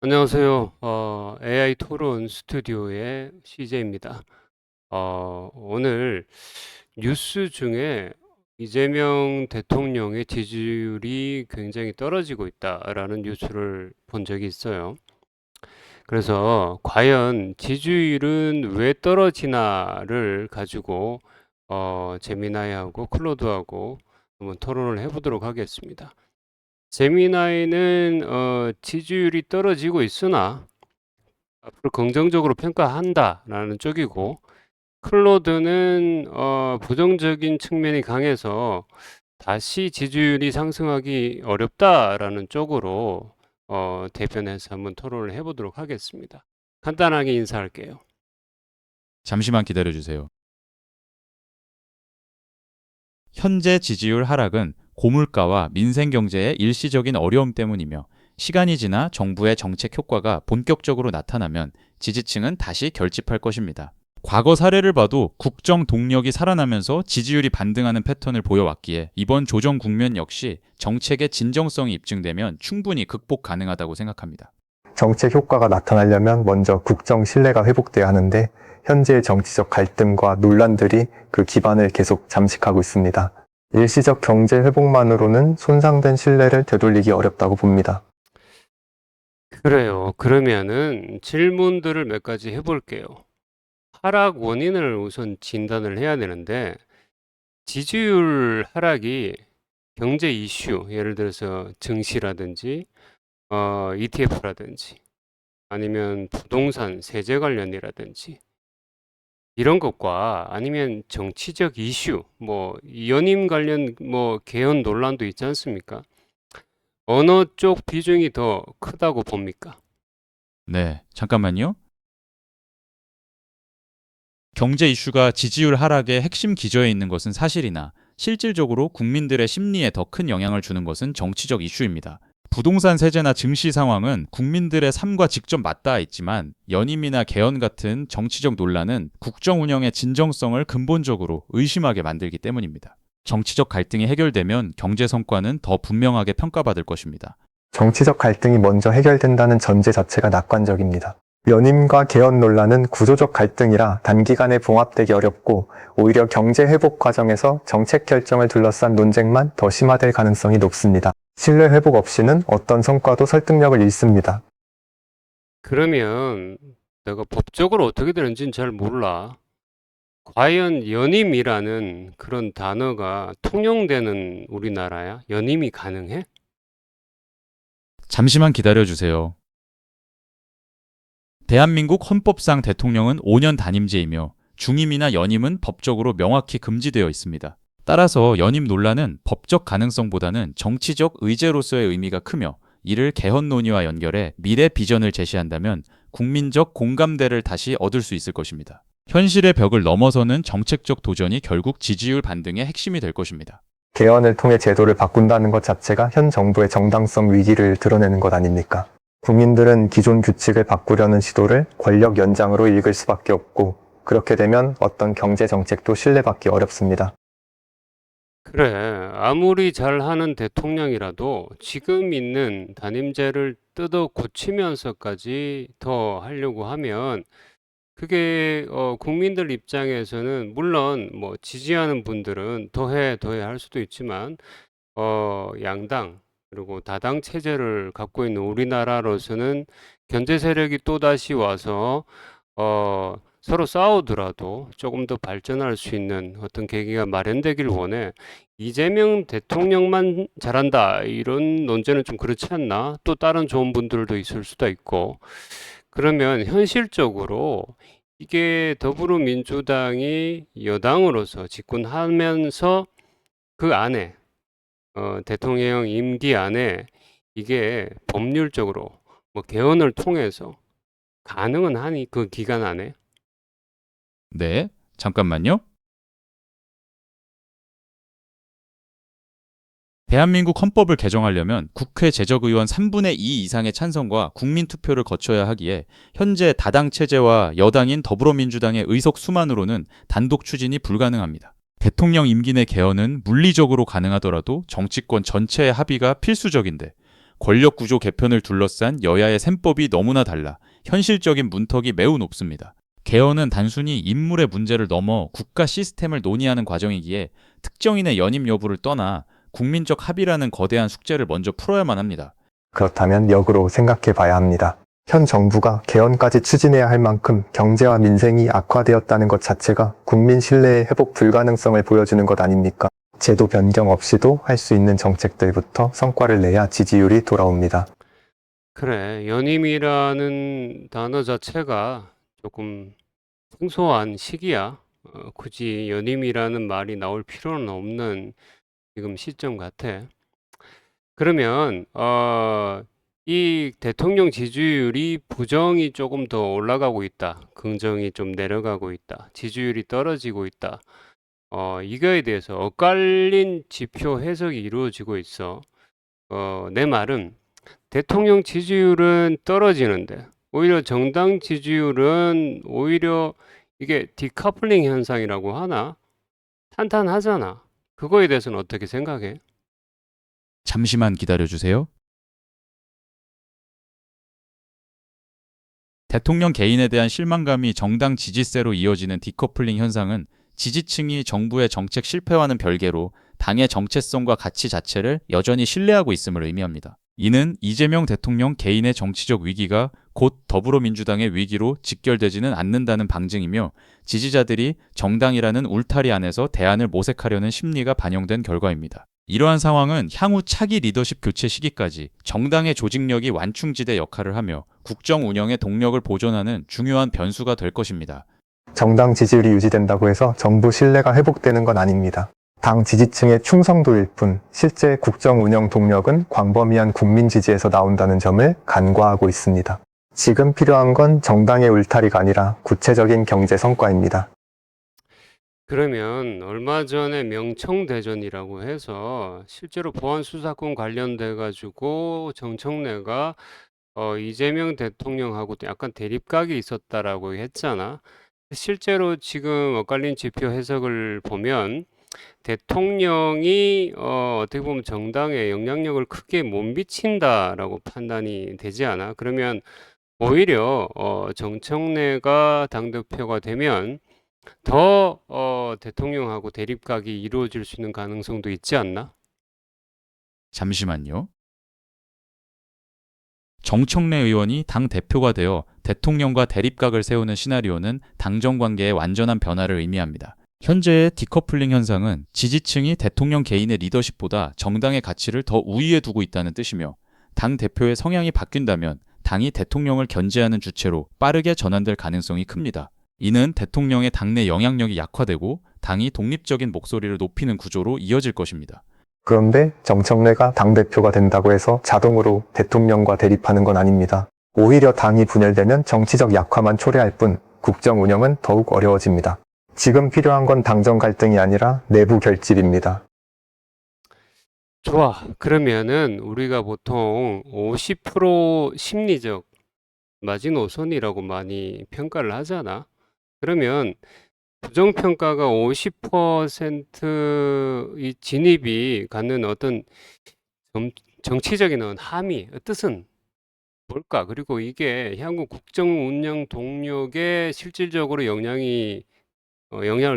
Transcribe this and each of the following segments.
안녕하세요. AI 토론 스튜디오의 CJ입니다. 오늘 뉴스 중에 이재명 대통령의 지지율이 굉장히 떨어지고 있다라는 뉴스를 본 적이 있어요. 그래서 과연 지지율은 왜 떨어지나를 가지고 제미나이하고 클로드하고 한번 토론을 해보도록 하겠습니다. 제미나이는 지지율이 떨어지고 있으나 앞으로 긍정적으로 평가한다라는 쪽이고, 클로드는 부정적인 측면이 강해서 다시 지지율이 상승하기 어렵다라는 쪽으로 대변해서 한번 토론을 해보도록 하겠습니다. 간단하게 인사할게요. 잠시만 기다려주세요. 현재 지지율 하락은 고물가와 민생 경제의 일시적인 어려움 때문이며, 시간이 지나 정부의 정책 효과가 본격적으로 나타나면 지지층은 다시 결집할 것입니다. 과거 사례를 봐도 국정 동력이 살아나면서 지지율이 반등하는 패턴을 보여왔기에, 이번 조정 국면 역시 정책의 진정성이 입증되면 충분히 극복 가능하다고 생각합니다. 정책 효과가 나타나려면 먼저 국정 신뢰가 회복돼야 하는데, 현재의 정치적 갈등과 논란들이 그 기반을 계속 잠식하고 있습니다. 일시적 경제 회복만으로는 손상된 신뢰를 되돌리기 어렵다고 봅니다. 그래요. 그러면은 질문들을 몇 가지 해볼게요. 하락 원인을 우선 진단을 해야 되는데, 지지율 하락이 경제 이슈, 예를 들어서 증시라든지 ETF라든지 아니면 부동산 세제 관련이라든지 이런 것과, 아니면 정치적 이슈, 뭐 연임 관련 뭐 개헌 논란도 있지 않습니까? 어느 쪽 비중이 더 크다고 봅니까? 네, 잠깐만요. 경제 이슈가 지지율 하락의 핵심 기저에 있는 것은 사실이나, 실질적으로 국민들의 심리에 더 큰 영향을 주는 것은 정치적 이슈입니다. 부동산 세제나 증시 상황은 국민들의 삶과 직접 맞닿아 있지만, 연임이나 개헌 같은 정치적 논란은 국정 운영의 진정성을 근본적으로 의심하게 만들기 때문입니다. 정치적 갈등이 해결되면 경제 성과는 더 분명하게 평가받을 것입니다. 정치적 갈등이 먼저 해결된다는 전제 자체가 낙관적입니다. 연임과 개헌 논란은 구조적 갈등이라 단기간에 봉합되기 어렵고, 오히려 경제 회복 과정에서 정책 결정을 둘러싼 논쟁만 더 심화될 가능성이 높습니다. 신뢰 회복 없이는 어떤 성과도 설득력을 잃습니다. 그러면 내가 법적으로 어떻게 되는지는 잘 몰라. 과연 연임이라는 그런 단어가 통용되는 우리나라야? 연임이 가능해? 잠시만 기다려주세요. 대한민국 헌법상 대통령은 5년 단임제이며, 중임이나 연임은 법적으로 명확히 금지되어 있습니다. 따라서 연임 논란은 법적 가능성보다는 정치적 의제로서의 의미가 크며, 이를 개헌 논의와 연결해 미래 비전을 제시한다면 국민적 공감대를 다시 얻을 수 있을 것입니다. 현실의 벽을 넘어서는 정책적 도전이 결국 지지율 반등의 핵심이 될 것입니다. 개헌을 통해 제도를 바꾼다는 것 자체가 현 정부의 정당성 위기를 드러내는 것 아닙니까? 국민들은 기존 규칙을 바꾸려는 시도를 권력 연장으로 읽을 수밖에 없고, 그렇게 되면 어떤 경제 정책도 신뢰받기 어렵습니다. 그래, 아무리 잘하는 대통령이라도 지금 있는 단임제를 뜯어 고치면서까지 더 하려고 하면, 그게 국민들 입장에서는 물론 뭐 지지하는 분들은 더해 할 수도 있지만, 양당 그리고 다당 체제를 갖고 있는 우리나라로서는 견제 세력이 또다시 와서 서로 싸우더라도 조금 더 발전할 수 있는 어떤 계기가 마련되길 원해. 이재명 대통령만 잘한다 이런 논제는 좀 그렇지 않나? 또 다른 좋은 분들도 있을 수도 있고. 그러면 현실적으로 이게 더불어민주당이 여당으로서 집권하면서 그 안에 대통령 임기 안에 이게 법률적으로 뭐 개헌을 통해서 가능은 하니, 그 기간 안에? 네, 잠깐만요. 대한민국 헌법을 개정하려면 국회 재적의원 3분의 2 이상의 찬성과 국민투표를 거쳐야 하기에, 현재 다당 체제와 여당인 더불어민주당의 의석 수만으로는 단독 추진이 불가능합니다. 대통령 임기 내 개헌은 물리적으로 가능하더라도 정치권 전체의 합의가 필수적인데, 권력 구조 개편을 둘러싼 여야의 셈법이 너무나 달라 현실적인 문턱이 매우 높습니다. 개헌은 단순히 인물의 문제를 넘어 국가 시스템을 논의하는 과정이기에 특정인의 연임 여부를 떠나 국민적 합의라는 거대한 숙제를 먼저 풀어야만 합니다. 그렇다면 역으로 생각해 봐야 합니다. 현 정부가 개헌까지 추진해야 할 만큼 경제와 민생이 악화되었다는 것 자체가 국민 신뢰의 회복 불가능성을 보여주는 것 아닙니까? 제도 변경 없이도 할 수 있는 정책들부터 성과를 내야 지지율이 돌아옵니다. 그래, 연임이라는 단어 자체가 조금 생소한 시기야. 굳이 연임이라는 말이 나올 필요는 없는 지금 시점 같아. 그러면 이 대통령 지지율이 부정이 조금 더 올라가고 있다. 긍정이 좀 내려가고 있다. 지지율이 떨어지고 있다. 이거에 대해서 엇갈린 지표 해석이 이루어지고 있어. 내 말은 대통령 지지율은 떨어지는데 오히려 정당 지지율은 오히려 이게 디커플링 현상이라고 하나? 탄탄하잖아. 그거에 대해서는 어떻게 생각해? 잠시만 기다려주세요. 대통령 개인에 대한 실망감이 정당 지지세로 이어지는 디커플링 현상은 지지층이 정부의 정책 실패와는 별개로 당의 정체성과 가치 자체를 여전히 신뢰하고 있음을 의미합니다. 이는 이재명 대통령 개인의 정치적 위기가 곧 더불어민주당의 위기로 직결되지는 않는다는 방증이며 지지자들이 정당이라는 울타리 안에서 대안을 모색하려는 심리가 반영된 결과입니다. 이러한 상황은 향후 차기 리더십 교체 시기까지 정당의 조직력이 완충지대 역할을 하며 국정 운영의 동력을 보존하는 중요한 변수가 될 것입니다. 정당 지지율이 유지된다고 해서 정부 신뢰가 회복되는 건 아닙니다. 당 지지층의 충성도일 뿐 실제 국정 운영 동력은 광범위한 국민 지지에서 나온다는 점을 간과하고 있습니다. 지금 필요한 건 정당의 울타리가 아니라 구체적인 경제 성과입니다. 그러면 얼마 전에 명청대전이라고 해서 실제로 보안수사권 관련돼 가지고 정청래가 이재명 대통령하고 도 약간 대립각이 있었다라고 했잖아. 실제로 지금 엇갈린 지표 해석을 보면 대통령이 어떻게 보면 정당에 영향력을 크게 못 미친다라고 판단이 되지 않아? 그러면 오히려 정청래가 당대표가 되면 더 대통령하고 대립각이 이루어질 수 있는 가능성도 있지 않나? 잠시만요. 정청래 의원이 당 대표가 되어 대통령과 대립각을 세우는 시나리오는 당정 관계의 완전한 변화를 의미합니다. 현재의 디커플링 현상은 지지층이 대통령 개인의 리더십보다 정당의 가치를 더 우위에 두고 있다는 뜻이며 당 대표의 성향이 바뀐다면 당이 대통령을 견제하는 주체로 빠르게 전환될 가능성이 큽니다. 이는 대통령의 당내 영향력이 약화되고 당이 독립적인 목소리를 높이는 구조로 이어질 것입니다. 그런데 정청래가 당대표가 된다고 해서 자동으로 대통령과 대립하는 건 아닙니다. 오히려 당이 분열되면 정치적 약화만 초래할 뿐 국정 운영은 더욱 어려워집니다. 지금 필요한 건 당정 갈등이 아니라 내부 결집입니다. 좋아. 그러면은 우리가 보통 50% 심리적 마지노선이라고 많이 평가를 하잖아. 그러면 부정평가가 50%이 진입이 갖는 어떤 정치적인 함의, 뜻은 뭘까? 그리고 이게 향후 국정 운영 동력에 실질적으로 영향을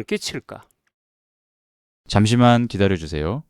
끼칠까? 잠시만 기다려주세요.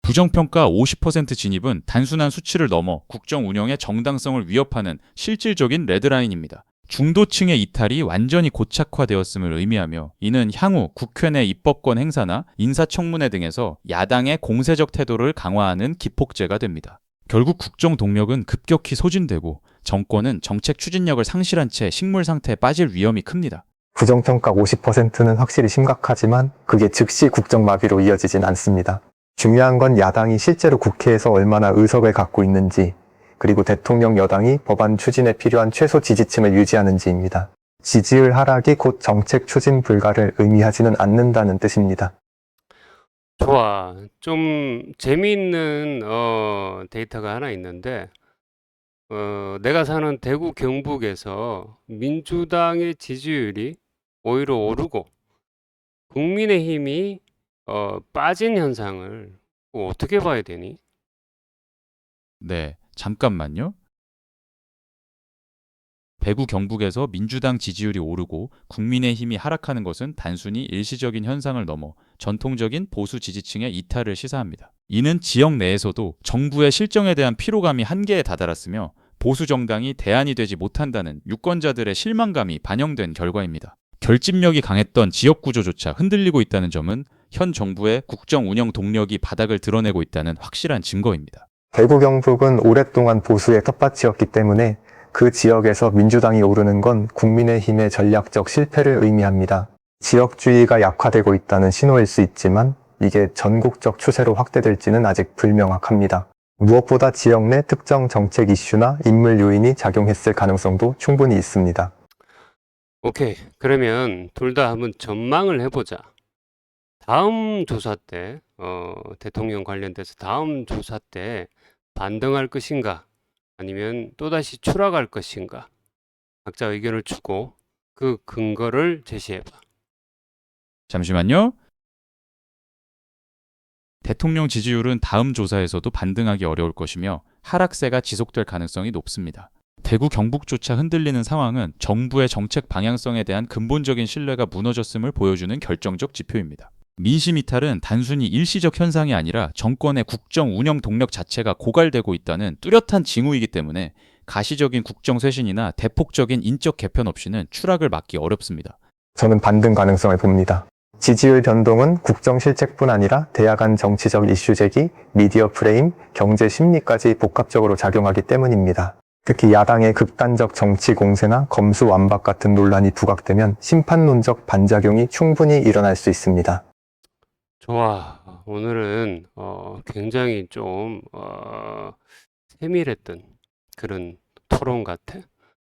부정평가 50% 진입은 단순한 수치를 넘어 국정 운영의 정당성을 위협하는 실질적인 레드라인입니다. 중도층의 이탈이 완전히 고착화되었음을 의미하며 이는 향후 국회 내 입법권 행사나 인사청문회 등에서 야당의 공세적 태도를 강화하는 기폭제가 됩니다. 결국 국정 동력은 급격히 소진되고 정권은 정책 추진력을 상실한 채 식물 상태에 빠질 위험이 큽니다. 부정평가 50%는 확실히 심각하지만 그게 즉시 국정마비로 이어지진 않습니다. 중요한 건 야당이 실제로 국회에서 얼마나 의석을 갖고 있는지, 그리고 대통령 여당이 법안 추진에 필요한 최소 지지층을 유지하는지입니다. 지지율 하락이 곧 정책 추진 불가를 의미하지는 않는다는 뜻입니다. 좋아. 좀 재미있는 데이터가 하나 있는데 내가 사는 대구 경북에서 민주당의 지지율이 오히려 오르고 국민의힘이 빠진 현상을 어떻게 봐야 되니? 네, 잠깐만요. 대구 경북에서 민주당 지지율이 오르고 국민의힘이 하락하는 것은 단순히 일시적인 현상을 넘어 전통적인 보수 지지층의 이탈을 시사합니다. 이는 지역 내에서도 정부의 실정에 대한 피로감이 한계에 다다랐으며 보수 정당이 대안이 되지 못한다는 유권자들의 실망감이 반영된 결과입니다. 결집력이 강했던 지역 구조조차 흔들리고 있다는 점은 현 정부의 국정 운영 동력이 바닥을 드러내고 있다는 확실한 증거입니다. 대구 경북은 오랫동안 보수의 텃밭이었기 때문에 그 지역에서 민주당이 오르는 건 국민의힘의 전략적 실패를 의미합니다. 지역주의가 약화되고 있다는 신호일 수 있지만 이게 전국적 추세로 확대될지는 아직 불명확합니다. 무엇보다 지역 내 특정 정책 이슈나 인물 요인이 작용했을 가능성도 충분히 있습니다. 오케이. 그러면 둘 다 한번 전망을 해보자. 다음 조사 때, 대통령 관련돼서 다음 조사 때 반등할 것인가? 아니면 또다시 추락할 것인가? 각자 의견을 주고 그 근거를 제시해봐. 잠시만요. 대통령 지지율은 다음 조사에서도 반등하기 어려울 것이며 하락세가 지속될 가능성이 높습니다. 대구 경북조차 흔들리는 상황은 정부의 정책 방향성에 대한 근본적인 신뢰가 무너졌음을 보여주는 결정적 지표입니다. 민심 이탈은 단순히 일시적 현상이 아니라 정권의 국정 운영 동력 자체가 고갈되고 있다는 뚜렷한 징후이기 때문에 가시적인 국정 쇄신이나 대폭적인 인적 개편 없이는 추락을 막기 어렵습니다. 저는 반등 가능성을 봅니다. 지지율 변동은 국정 실책뿐 아니라 대야 간 정치적 이슈 제기, 미디어 프레임, 경제 심리까지 복합적으로 작용하기 때문입니다. 특히 야당의 극단적 정치 공세나 검수 완박 같은 논란이 부각되면 심판론적 반작용이 충분히 일어날 수 있습니다. 좋아. 오늘은 굉장히 좀 세밀했던 그런 토론 같아.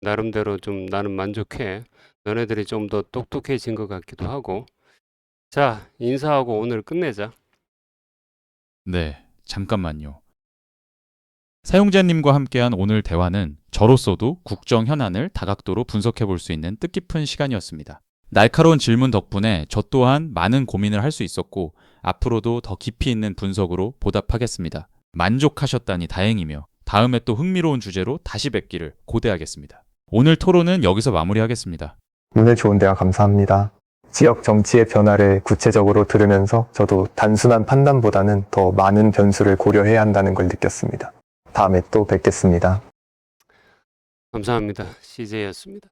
나름대로 좀 나는 만족해. 너네들이 좀 더 똑똑해진 것 같기도 하고. 자, 인사하고 오늘 끝내자. 네, 잠깐만요. 사용자님과 함께한 오늘 대화는 저로서도 국정 현안을 다각도로 분석해 볼 수 있는 뜻깊은 시간이었습니다. 날카로운 질문 덕분에 저 또한 많은 고민을 할 수 있었고 앞으로도 더 깊이 있는 분석으로 보답하겠습니다. 만족하셨다니 다행이며 다음에 또 흥미로운 주제로 다시 뵙기를 고대하겠습니다. 오늘 토론은 여기서 마무리하겠습니다. 오늘 좋은 대화 감사합니다. 지역 정치의 변화를 구체적으로 들으면서 저도 단순한 판단보다는 더 많은 변수를 고려해야 한다는 걸 느꼈습니다. 다음에 또 뵙겠습니다. 감사합니다. CJ였습니다.